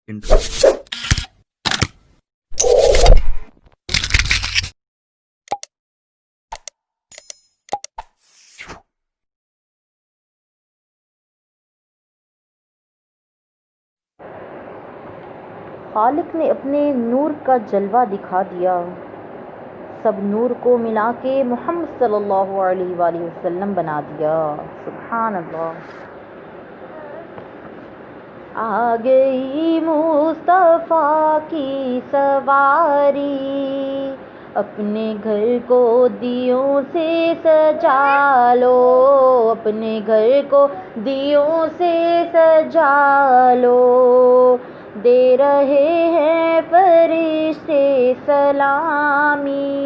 خالق نے اپنے نور کا جلوہ دکھا دیا، سب نور کو ملا کے محمد صلی اللہ علیہ وآلہ وسلم بنا دیا۔ سبحان اللہ۔ آ گئی مصطفیٰ کی سواری، اپنے گھر کو دیوں سے سجا لو، اپنے گھر کو دیوں سے سجا لو، دے رہے ہیں فرشتے سلامی،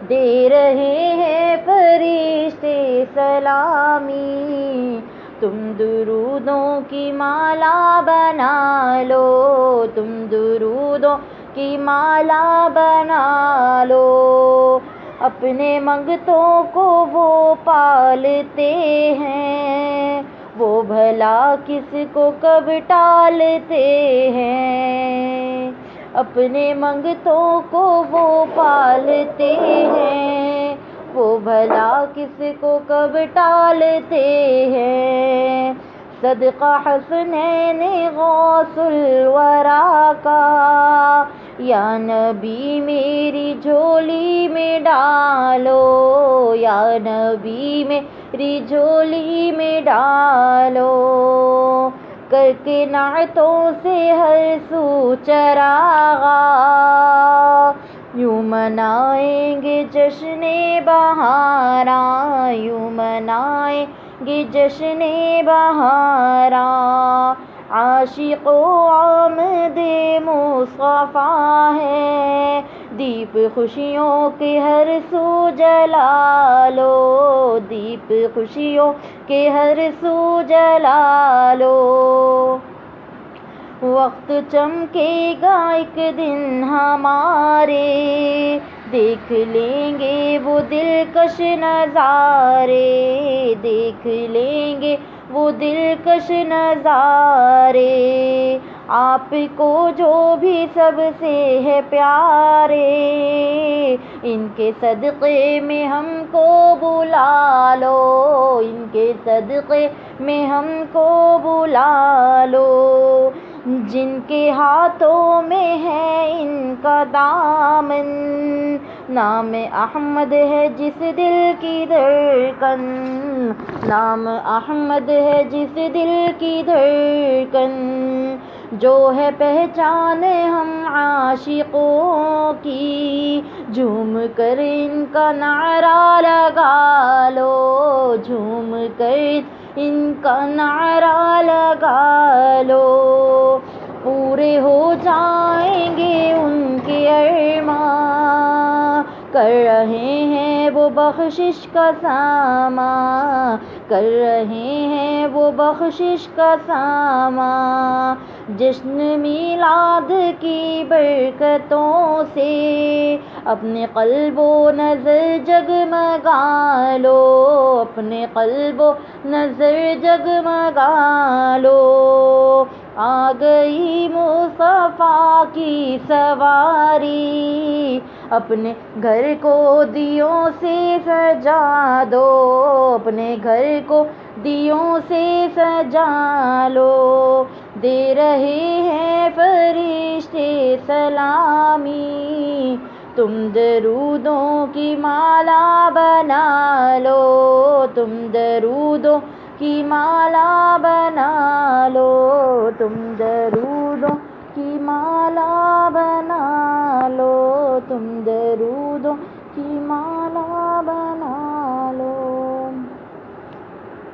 دے رہے ہیں فرشتے سلامی، تم درودوں کی مالا بنا لو، تم درودوں کی مالا بنا لو، اپنے منگتوں کو وہ پالتے ہیں، وہ بھلا کس کو کب ٹالتے ہیں، اپنے منگتوں کو وہ پالتے ہیں، وہ بھلا کس کو کب ٹالتے ہیں، صدقہ حسنین غوث الورا کا، یا نبی میری جھولی میں ڈالو، یا نبی میری جھولی میں ڈالو، کر کے نعتوں سے ہر سو چراغاں، یوں منائیں گے جشن بہاراں، یوں منائیں گے جشن بہاراں، عاشق و آمد مصطفیٰ ہے، دیپ خوشیوں کے ہر سو جلا لو، دیپ خوشیوں کے ہر سو جلا لو، وقت چمکے گا ایک دن ہمارے، دیکھ لیں گے وہ دلکش نظارے، دیکھ لیں گے وہ دلکش نظارے، آپ کو جو بھی سب سے ہے پیارے، ان کے صدقے میں ہم کو بلا لو، ان کے صدقے میں ہم کو بلا لو، جن کے ہاتھوں میں ہے ان کا دامن، نام احمد ہے جس دل کی دھڑکن، نام احمد ہے جس دل کی دھڑکن، جو ہے پہچان ہم عاشقوں کی، جھوم کر ان کا نعرہ لگا لو، جھوم کر ان کا نعرہ لگا لو، پورے ہو جائیں گے ان کے ارمان، کر رہے ہیں وہ بخشش کا سامان، کر رہے ہیں وہ بخشش کا سامان، جشن میلاد کی برکتوں سے اپنے قلب و نظر جگمگا لو، اپنے قلب و نظر جگمگا لو، آ گئی مصطفیٰ کی سواری، اپنے گھر کو دیوں سے سجا دو، اپنے گھر کو دیوں سے سجا لو، دے رہے ہیں فرشتے سلامی، تم درودوں کی مالا بنا لو، تم درودوں کی مالا بنا لو، تم